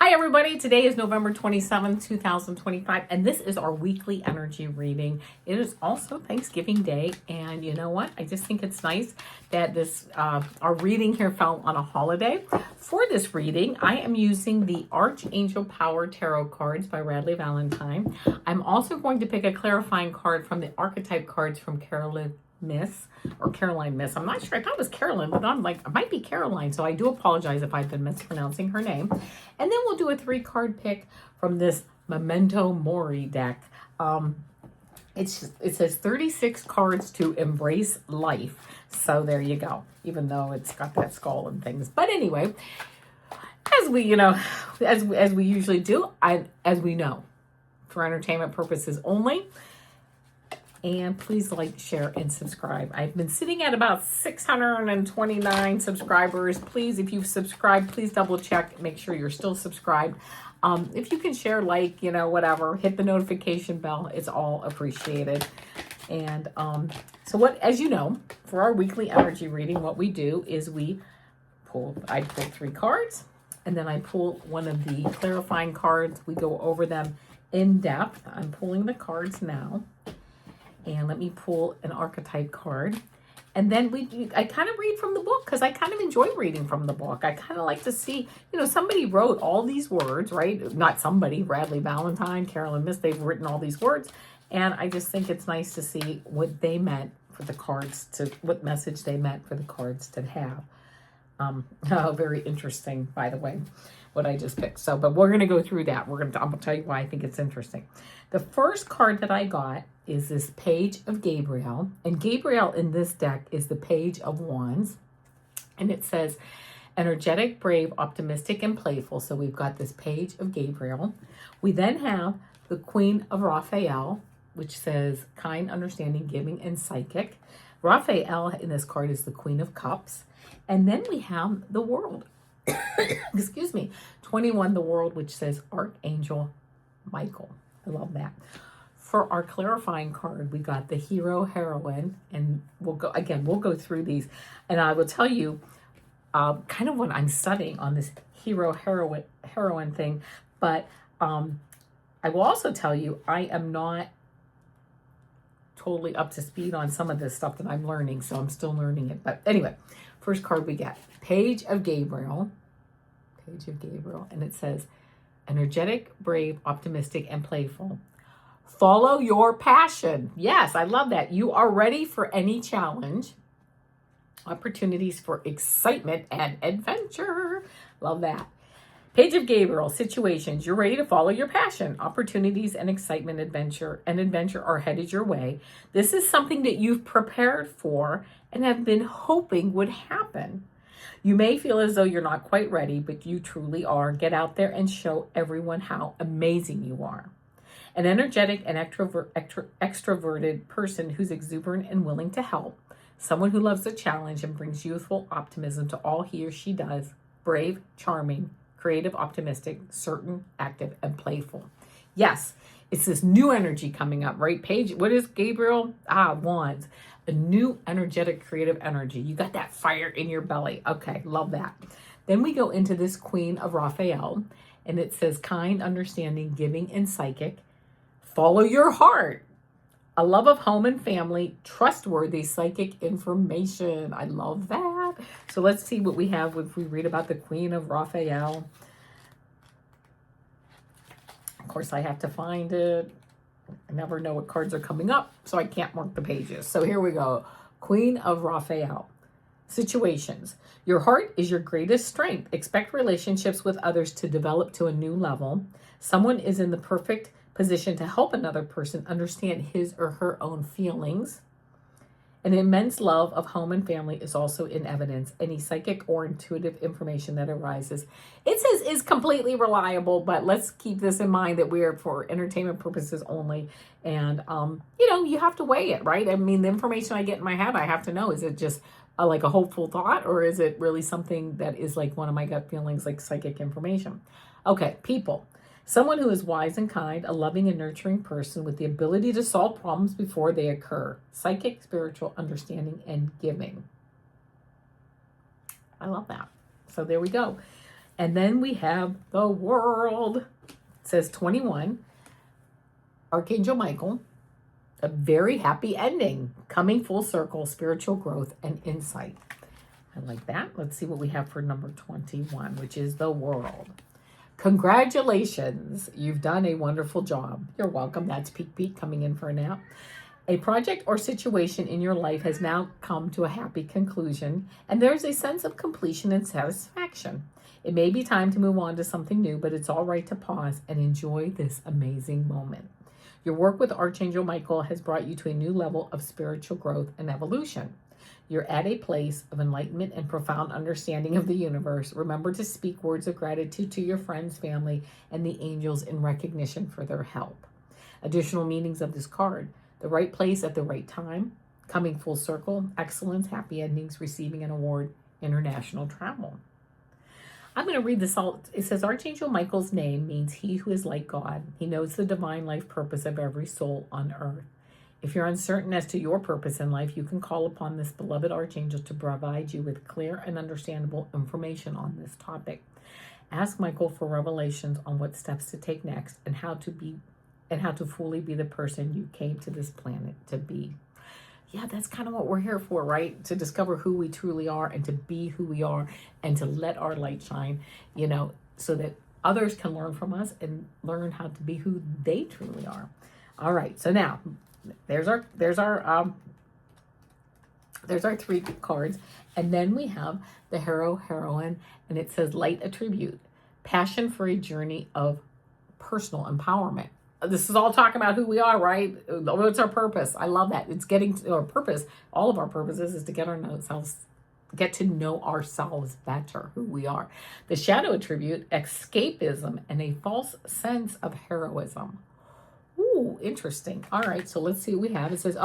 Hi everybody, today is November 27th, 2025, and this is our weekly energy reading. It is also Thanksgiving Day, and you know what? I just think it's nice that our reading here fell on a holiday. For this reading, I am using the Archangel Power Tarot cards by Radleigh Valentine. I'm also going to pick a clarifying card from the Archetype cards from Myss or Caroline Myss. I'm not sure. I thought it was Carolyn, but I'm like, it might be Caroline. So I do apologize if I've been mispronouncing her name. And then we'll do a 3-card pick from this Memento Mori deck. It says 36 cards to embrace life. So there you go. Even though it's got that skull and things. But anyway, as we usually do, as we know, for entertainment purposes only. And please like, share, and subscribe. I've been sitting at about 629 subscribers. Please, if you've subscribed, please double check. Make sure you're still subscribed. If you can share, like, whatever, hit the notification bell. It's all appreciated. And so as you know, for our weekly energy reading, what we do is I pull 3 cards, and then I pull one of the clarifying cards. We go over them in depth. I'm pulling the cards now. And let me pull an archetype card. And then I kind of read from the book because I kind of enjoy reading from the book. I kind of like to see, somebody wrote all these words, right? Not somebody, Radleigh Valentine, Caroline Myss, they've written all these words. And I just think it's nice to see what they meant for the cards, what message they meant for the cards to have. Very interesting, by the way, what I just picked. But we're going to go through that. I'm going to tell you why I think it's interesting. The first card that I got is this Page of Gabriel. And Gabriel in this deck is the Page of Wands. And it says, energetic, brave, optimistic, and playful. So we've got this Page of Gabriel. We then have the Queen of Raphael, which says kind, understanding, giving, and psychic. Raphael in this card is the Queen of Cups. And then we have the World. Excuse me. 21, the World, which says Archangel Michael. I love that. For our clarifying card, we got the Hero Heroine, and we'll go through these. And I will tell you kind of what I'm studying on this Hero Heroine thing, but I will also tell you I am not totally up to speed on some of this stuff that I'm learning, so I'm still learning it. But anyway, first card we get, Page of Gabriel, and it says, energetic, brave, optimistic, and playful. Follow your passion. Yes, I love that. You are ready for any challenge. Opportunities for excitement and adventure. Love that. Page of Gabriel, situations. You're ready to follow your passion. Opportunities and excitement, adventure are headed your way. This is something that you've prepared for and have been hoping would happen. You may feel as though you're not quite ready, but you truly are. Get out there and show everyone how amazing you are. An energetic and extroverted person who's exuberant and willing to help. Someone who loves a challenge and brings youthful optimism to all he or she does. Brave, charming, creative, optimistic, certain, active, and playful. Yes, it's this new energy coming up, right? Page, what is Gabriel? Wands. A new energetic, creative energy. You got that fire in your belly. Okay, love that. Then we go into this Queen of Raphael, and it says kind, understanding, giving, and psychic. Follow your heart. A love of home and family, trustworthy psychic information. I love that. So let's see what we have if we read about the Queen of Raphael. Of course, I have to find it. I never know what cards are coming up, so I can't mark the pages. So here we go. Queen of Raphael. Situations. Your heart is your greatest strength. Expect relationships with others to develop to a new level. Someone is in the perfect position to help another person understand his or her own feelings. An immense love of home and family is also in evidence. Any psychic or intuitive information that arises, it says, is completely reliable, but let's keep this in mind that we're for entertainment purposes only. And, you have to weigh it, right? I mean, the information I get in my head, I have to know, is it just like a hopeful thought, or is it really something that is like one of my gut feelings, like psychic information? Okay, people. Someone who is wise and kind, a loving and nurturing person with the ability to solve problems before they occur. Psychic, spiritual, understanding, and giving. I love that. So there we go. And then we have the World. It says 21. Archangel Michael. A very happy ending. Coming full circle, spiritual growth, and insight. I like that. Let's see what we have for number 21, which is the World. Congratulations. You've done a wonderful job. You're welcome. That's Peek Peek coming in for a nap. A project or situation in your life has now come to a happy conclusion, and there's a sense of completion and satisfaction. It may be time to move on to something new, but it's all right to pause and enjoy this amazing moment. Your work with Archangel Michael has brought you to a new level of spiritual growth and evolution. You're at a place of enlightenment and profound understanding of the universe. Remember to speak words of gratitude to your friends, family, and the angels in recognition for their help. Additional meanings of this card: the right place at the right time, coming full circle, excellence, happy endings, receiving an award, international travel. I'm going to read this all. It says, Archangel Michael's name means he who is like God. He knows the divine life purpose of every soul on earth. If you're uncertain as to your purpose in life, you can call upon this beloved Archangel to provide you with clear and understandable information on this topic. Ask Michael for revelations on what steps to take next and how to fully be the person you came to this planet to be. Yeah, that's kind of what we're here for, right? To discover who we truly are and to be who we are and to let our light shine, so that others can learn from us and learn how to be who they truly are. All right, so now there's our three cards, and then we have the hero, heroine, and it says light attribute, passion for a journey of personal empowerment. This is all talking about who we are, right? What's our purpose? I love that. It's getting to our purpose. All of our purposes is to get to know ourselves better, who we are. The shadow attribute, escapism, and a false sense of heroism. Ooh, interesting. All right, so let's see what we have. It says,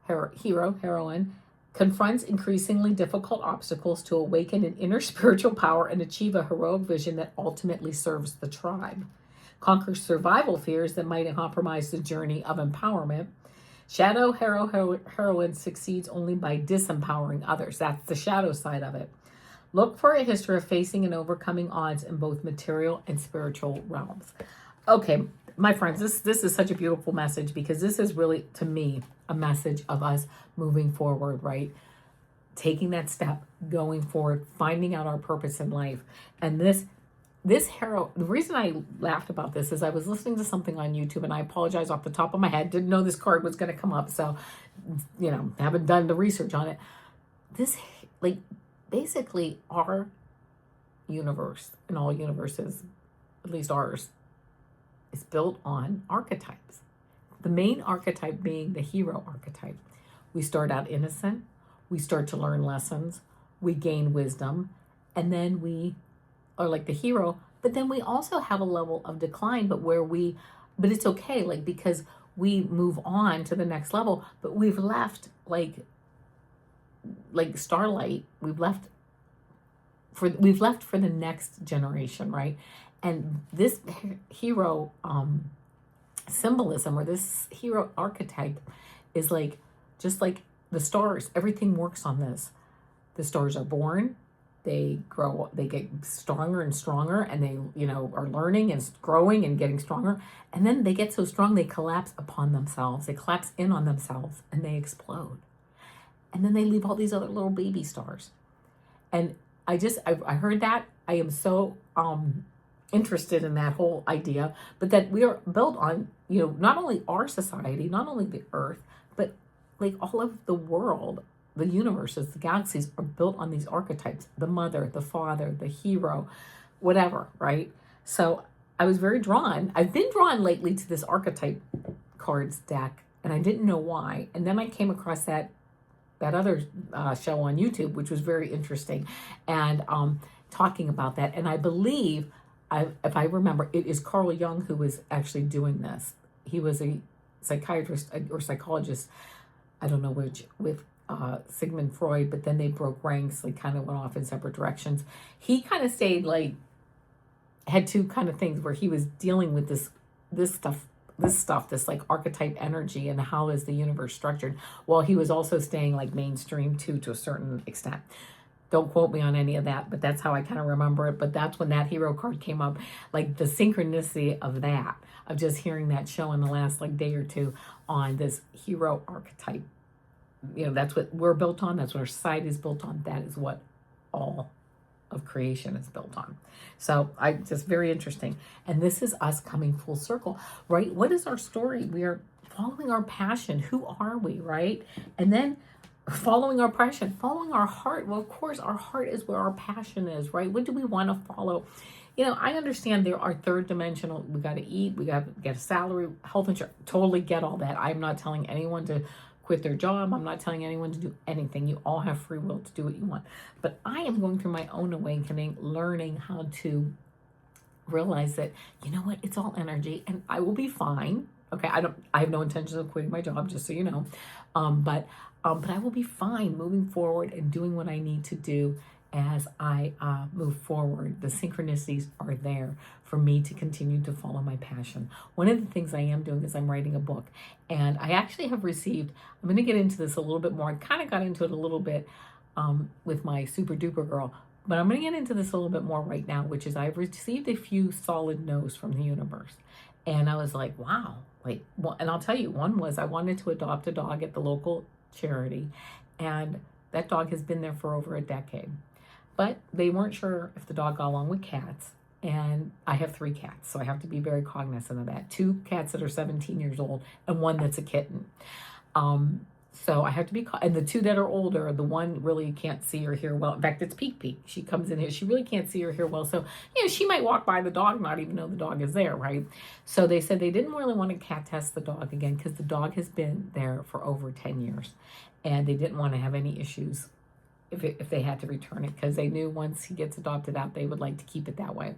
hero, heroine, confronts increasingly difficult obstacles to awaken an inner spiritual power and achieve a heroic vision that ultimately serves the tribe. Conquers survival fears that might compromise the journey of empowerment. Shadow heroine succeeds only by disempowering others. That's the shadow side of it. Look for a history of facing and overcoming odds in both material and spiritual realms. Okay, my friends, this is such a beautiful message because this is really, to me, a message of us moving forward, right? Taking that step, going forward, finding out our purpose in life. And this hero, the reason I laughed about this is I was listening to something on YouTube, and I apologize off the top of my head, didn't know this card was going to come up, so, haven't done the research on it. This, basically our universe and all universes, at least ours, is built on archetypes. The main archetype being the hero archetype. We start out innocent, we start to learn lessons, we gain wisdom, and then we are like the hero, but then we also have a level of decline, but it's okay, because we move on to the next level, but we've left like Starlight, we've left for the next generation, right? And this hero symbolism, or this hero archetype, is just like the stars. Everything works on this. The stars are born, they grow, they get stronger and stronger, and they, are learning and growing and getting stronger. And then they get so strong, they collapse upon themselves. They collapse in on themselves and they explode. And then they leave all these other little baby stars. And I heard that. I am so interested in that whole idea, but that we are built on, not only our society, not only the earth, but all of the world, the universes, the galaxies are built on these archetypes: the mother, the father, the hero, whatever, right? So I was very drawn. I've been drawn lately to this archetype cards deck, and I didn't know why. And then I came across that other show on YouTube, which was very interesting, and talking about that. And I believe, if I remember, it is Carl Jung who was actually doing this. He was a psychiatrist or psychologist, I don't know which, with Sigmund Freud, but then they broke ranks, kind of went off in separate directions. He kind of stayed had two kind of things where he was dealing with this stuff, this archetype energy and how is the universe structured, while he was also staying mainstream too, to a certain extent. Don't quote me on any of that, but that's how I kind of remember it. But that's when that hero card came up, like the synchronicity of that, of just hearing that show in the last like day or two on this hero archetype. You know, that's what we're built on. That's what our society is built on. That is what all of creation is built on. So I just very interesting. And this is us coming full circle, right? What is our story? We are following our passion. Who are we, right? And then following our passion, following our heart. Well, of course, our heart is where our passion is, right? What do we want to follow? You know, I understand there are third dimensional. We got to eat. We got to get a salary, health insurance. Totally get all that. I'm not telling anyone to quit their job. I'm not telling anyone to do anything. You all have free will to do what you want. But I am going through my own awakening, learning how to realize that, you know what, it's all energy and I will be fine. Okay, I have no intention of quitting my job, just so you know. But I will be fine moving forward and doing what I need to do as I move forward. The synchronicities are there for me to continue to follow my passion. One of the things I am doing is I'm writing a book, and I actually have received, I'm going to get into this a little bit more. I kind of got into it a little bit with my super duper girl, but I'm going to get into this a little bit more right now, which is I've received a few solid no's from the universe. And I was like, wow. Well, and I'll tell you, one was I wanted to adopt a dog at the local charity, and that dog has been there for over a decade. But they weren't sure if the dog got along with cats, and I have 3 cats, so I have to be very cognizant of that. 2 cats that are 17 years old, and 1 that's a kitten. So I have to be, and the 2 that are older, the one really can't see or hear well. In fact, it's Peek. She comes in here, she really can't see or hear well. So, you know, she might walk by the dog, not even know the dog is there, right? So they said they didn't really want to cat test the dog again because the dog has been there for over 10 years. And they didn't want to have any issues if they had to return it, because they knew once he gets adopted out, they would like to keep it that way.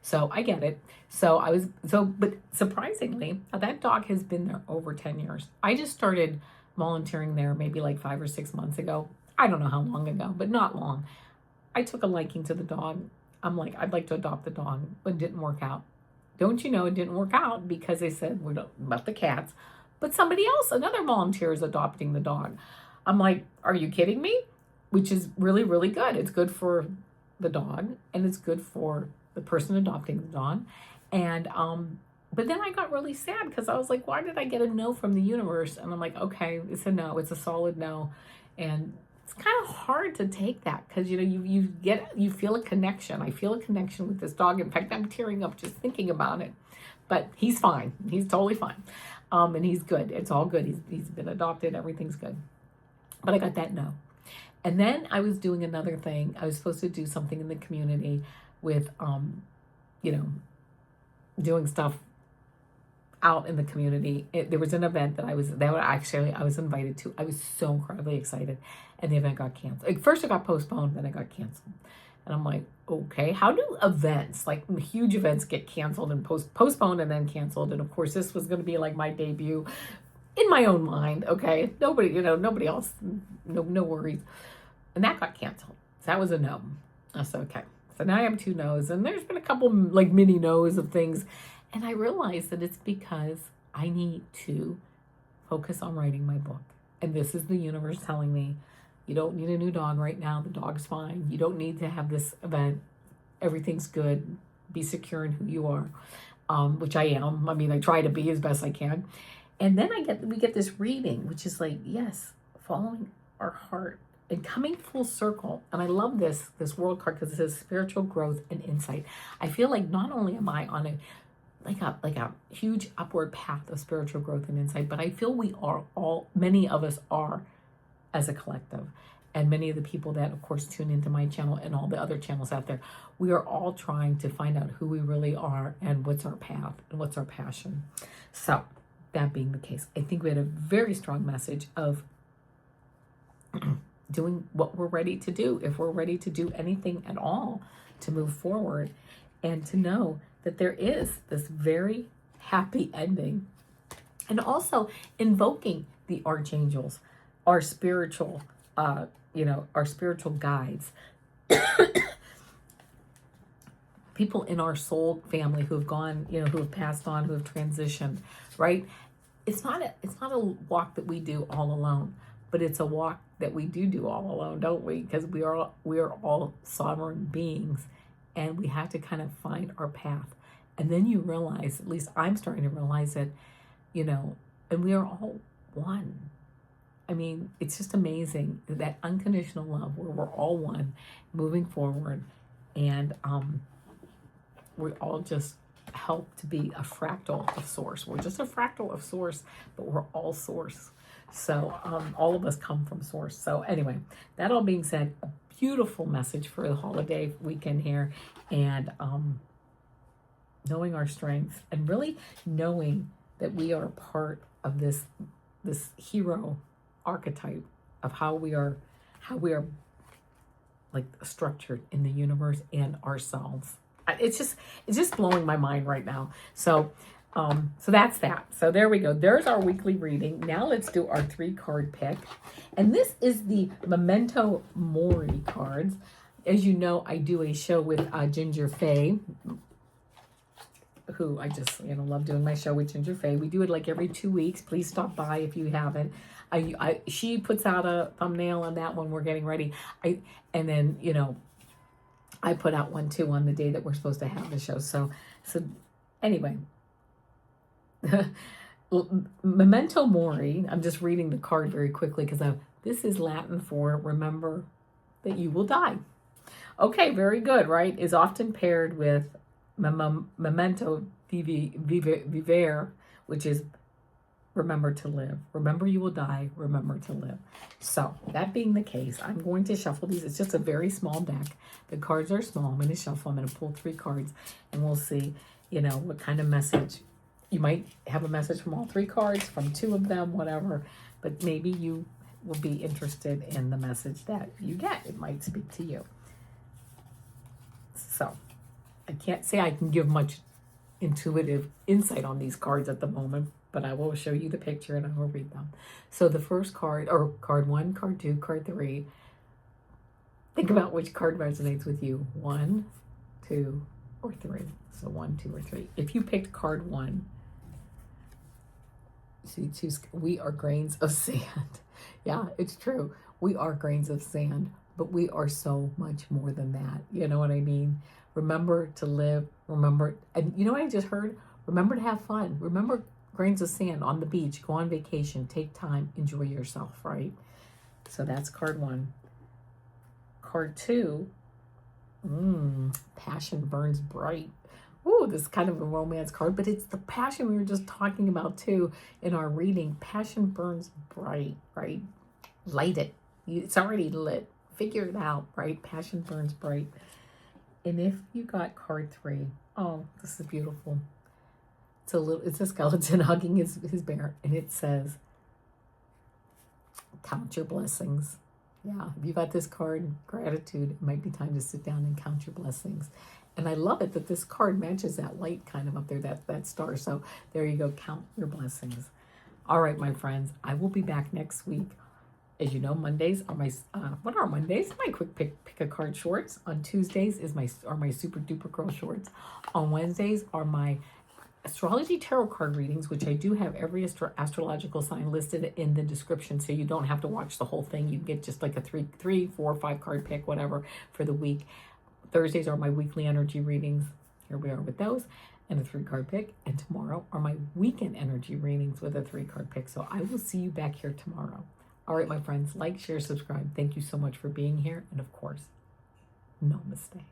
So I get it. But surprisingly, that dog has been there over 10 years. I just started volunteering there maybe like 5 or 6 months ago. I don't know how long ago, but not long. I took a liking to the dog. I'm like, I'd like to adopt the dog, but it didn't work out. Don't you know it didn't work out because they said we're not about the cats, but somebody else, another volunteer is adopting the dog. I'm like, are you kidding me? Which is really, really good. It's good for the dog and it's good for the person adopting the dog. And, but then I got really sad because I was like, why did I get a no from the universe? And I'm like, okay, it's a no. It's a solid no. And it's kind of hard to take that because, you know, you feel a connection. I feel a connection with this dog. In fact, I'm tearing up just thinking about it. But he's fine. He's totally fine. And he's good. It's all good. He's been adopted. Everything's good. But I got that no. And then I was doing another thing. I was supposed to do something in the community with, you know, doing stuff out in the community. There was an event that I was invited to. I was so incredibly excited. And the event got canceled. Like, first it got postponed, then it got canceled. And I'm like, okay, how do events, like huge events, get canceled and postponed and then canceled? And of course, this was going to be like my debut in my own mind. Okay, nobody else, no worries. And that got canceled. So that was a no. I said, okay. So now I have 2 no's, and there's been a couple like mini no's of things. And I realized that it's because I need to focus on writing my book. And this is the universe telling me, you don't need a new dog right now. The dog's fine. You don't need to have this event. Everything's good. Be secure in who you are, which I am. I mean, I try to be as best I can. And then we get this reading, which is like, yes, following our heart and coming full circle. And I love this world card because it says spiritual growth and insight. I feel like not only am I on a huge upward path of spiritual growth and insight, but I feel many of us are as a collective. And many of the people that, of course, tune into my channel and all the other channels out there, we are all trying to find out who we really are and what's our path and what's our passion. So that being the case, I think we had a very strong message of doing what we're ready to do, if we're ready to do anything at all to move forward, and to know that there is this very happy ending. And also invoking the archangels, our spiritual, our spiritual guides, people in our soul family who have gone, who have passed on, who have transitioned, right? It's not a walk that we do all alone, but it's a walk that we do all alone, don't we? Because we are all sovereign beings, and we have to kind of find our path. And then you realize, at least I'm starting to realize that, and we are all one. I mean, it's just amazing, that unconditional love where we're all one, moving forward, and we all just help to be a fractal of source. We're just a fractal of source, but we're all source. So all of us come from source. So anyway, that all being said, a beautiful message for the holiday weekend here, and knowing our strengths, and really knowing that we are part of this hero archetype of how we are like structured in the universe and ourselves. It's just blowing my mind right now. So that's that. So there we go. There's our weekly reading. Now let's do our 3-card pick. And this is the Memento Mori cards. As you know, I do a show with Ginger Faye, who I just, love doing my show with Ginger Faye. We do it like every 2 weeks. Please stop by if you haven't. She puts out a thumbnail on that when we're getting ready. And then, I put out one too on the day that we're supposed to have the show. So anyway, Memento Mori. I'm just reading the card very quickly because this is Latin for remember that you will die. Okay, very good, right? Is often paired with Memento vivere, which is remember to live. Remember you will die, remember to live. So that being the case, I'm going to shuffle these. It's just a very small deck. The cards are small. I'm going to shuffle. I'm going to pull 3 cards, and we'll see, what kind of message. You might have a message from all 3 cards, from 2 of them, whatever, but maybe you will be interested in the message that you get. It might speak to you. So I can't say I can give much intuitive insight on these cards at the moment, but I will show you the picture and I will read them. So the first card, or card 1, card 2, card 3, think about which card resonates with you. 1, 2, or 3. So 1, 2, or 3. If you picked card 1, see, we are grains of sand. Yeah, it's true. We are grains of sand, but we are so much more than that. You know what I mean? Remember to live. Remember, and you know what I just heard? Remember to have fun. Remember grains of sand on the beach. Go on vacation. Take time. Enjoy yourself, right? So that's card 1. Card 2, passion burns bright. Ooh, this is kind of a romance card, but it's the passion we were just talking about too in our reading. Passion burns bright, right? Light it. It's already lit. Figure it out, right? Passion burns bright. And if you got card 3, oh, this is beautiful. It's a skeleton hugging his bear, and it says, count your blessings. Yeah, if you got this card, gratitude, it might be time to sit down and count your blessings. And I love it that this card matches that light kind of up there, that star. So there you go, count your blessings. All right, my friends, I will be back next week. As you know, Mondays are my, what are Mondays? My quick pick a card shorts. On Tuesdays are my super duper girl shorts. On Wednesdays are my astrology tarot card readings, which I do have every astrological sign listed in the description, so you don't have to watch the whole thing. You get just like a 3, 4, 5 card pick, whatever, for the week. Thursdays are my weekly energy readings. Here we are with those, and a 3-card pick. And tomorrow are my weekend energy readings with a 3-card pick. So I will see you back here tomorrow. All right, my friends, like, share, subscribe. Thank you so much for being here. And of course, namaste.